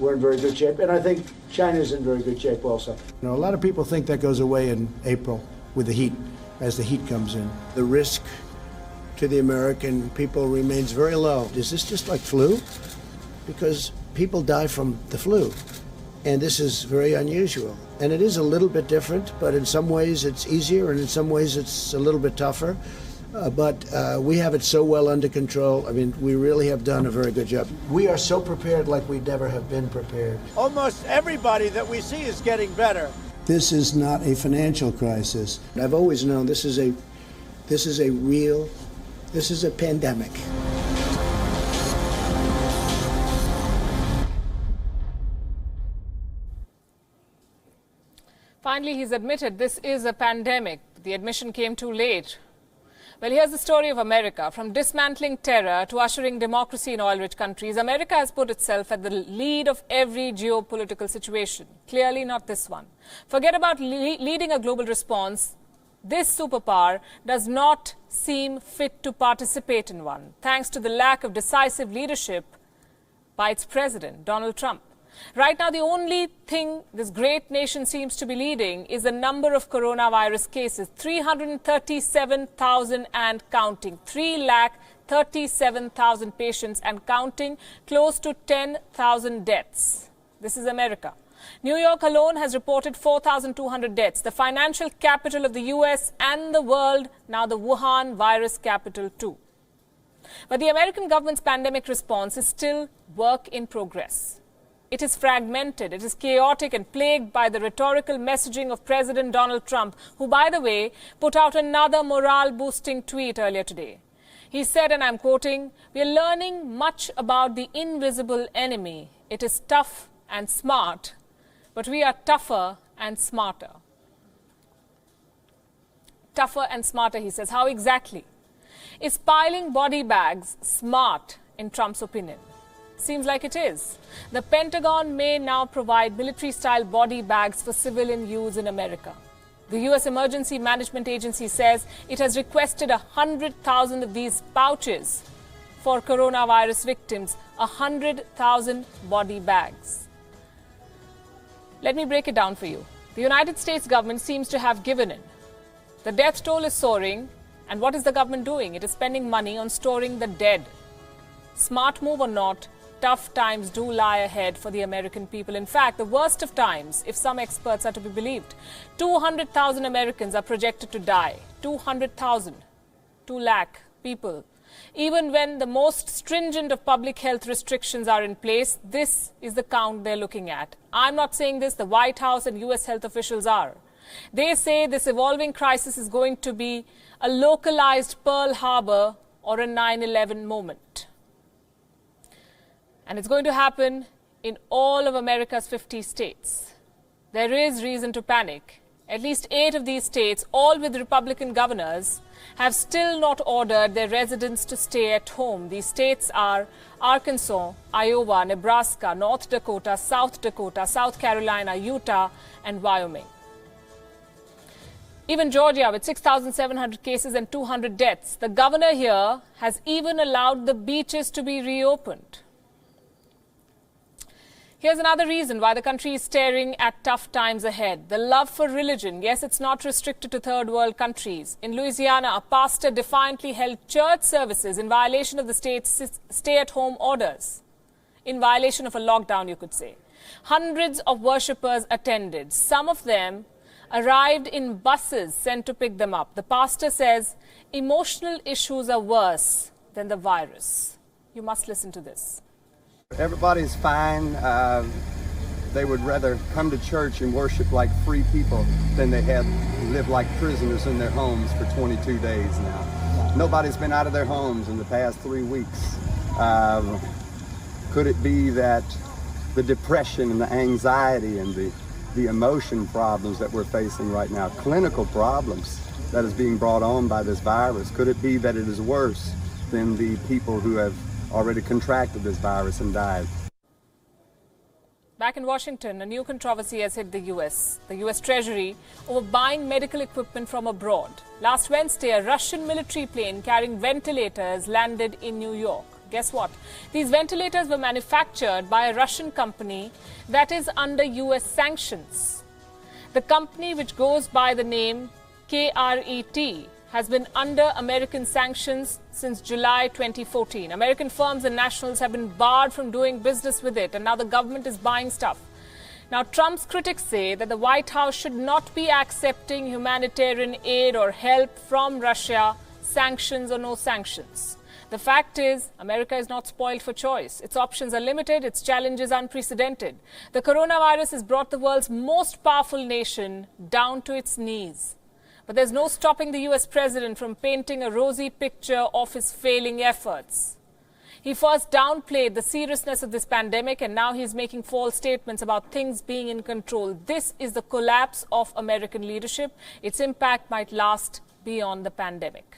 we're in very good shape, and I think China's in very good shape also. A lot of people think that goes away in April with the heat, as the heat comes in. The risk to the American people remains very low. Is this just like flu? Because people die from the flu, and this is very unusual. And it is a little bit different, but in some ways it's easier, and in some ways it's a little bit tougher. But we have it so well under control. I mean, we really have done a very good job. We are so prepared like we never have been prepared. Almost everybody that we see is getting better. This is not a financial crisis. I've always known this is a pandemic. Finally, he's admitted this is a pandemic. The admission came too late. Well, here's the story of America. From dismantling terror to ushering democracy in oil-rich countries, America has put itself at the lead of every geopolitical situation. Clearly not this one. Forget about leading a global response. This superpower does not seem fit to participate in one, thanks to the lack of decisive leadership by its president, Donald Trump. Right now, the only thing this great nation seems to be leading is the number of coronavirus cases, 337,000 and counting. 337,000 patients and counting, close to 10,000 deaths. This is America. New York alone has reported 4,200 deaths, the financial capital of the US and the world, now the Wuhan virus capital too. But the American government's pandemic response is still work in progress. It is fragmented, it is chaotic and plagued by the rhetorical messaging of President Donald Trump, who, by the way, put out another morale-boosting tweet earlier today. He said, and I'm quoting, "We are learning much about the invisible enemy. It is tough and smart, but we are tougher and smarter." Tougher and smarter, he says. How exactly? Is piling body bags smart, in Trump's opinion? Seems like it is. The Pentagon may now provide military-style body bags for civilian use in America. The U.S. Emergency Management Agency says it has requested 100,000 of these pouches for coronavirus victims, 100,000 body bags. Let me break it down for you. The United States government seems to have given in. The death toll is soaring, and what is the government doing? It is spending money on storing the dead. Smart move or not, tough times do lie ahead for the American people. In fact, the worst of times, if some experts are to be believed. 200,000 Americans are projected to die. 200,000. 2 lakh people. Even when the most stringent of public health restrictions are in place, this is the count they're looking at. I'm not saying this, the White House and US health officials are. They say this evolving crisis is going to be a localized Pearl Harbor or a 9/11 moment. And it's going to happen in all of America's 50 states. There is reason to panic. At least 8 of these states, all with Republican governors, have still not ordered their residents to stay at home. These states are Arkansas, Iowa, Nebraska, North Dakota, South Carolina, Utah, and Wyoming. Even Georgia, with 6,700 cases and 200 deaths, the governor here has even allowed the beaches to be reopened. Here's another reason why the country is staring at tough times ahead. The love for religion. Yes, it's not restricted to third world countries. In Louisiana, a pastor defiantly held church services in violation of the state's stay-at-home orders. In violation of a lockdown, you could say. Hundreds of worshippers attended. Some of them arrived in buses sent to pick them up. The pastor says emotional issues are worse than the virus. You must listen to this. Everybody's fine. They would rather come to church and worship like free people than they have lived like prisoners in their homes for 22 days now. Nobody's been out of their homes in the past 3 weeks. Could it be that the depression and the anxiety and the emotion problems that we're facing right now, clinical problems that is being brought on by this virus, could it be that it is worse than the people who have already contracted this virus and died? Back in Washington, a new controversy has hit the U.S. The U.S. Treasury over buying medical equipment from abroad. Last Wednesday, a Russian military plane carrying ventilators landed in New York. Guess what? These ventilators were manufactured by a Russian company that is under US sanctions. The company, which goes by the name KRET, has been under American sanctions since July 2014. American firms and nationals have been barred from doing business with it, and now the government is buying stuff. Now, Trump's critics say that the White House should not be accepting humanitarian aid or help from Russia, sanctions or no sanctions. The fact is, America is not spoiled for choice. Its options are limited, its challenges unprecedented. The coronavirus has brought the world's most powerful nation down to its knees. But there's no stopping the US president from painting a rosy picture of his failing efforts. He first downplayed the seriousness of this pandemic, and now he's making false statements about things being in control. This is the collapse of American leadership. Its impact might last beyond the pandemic.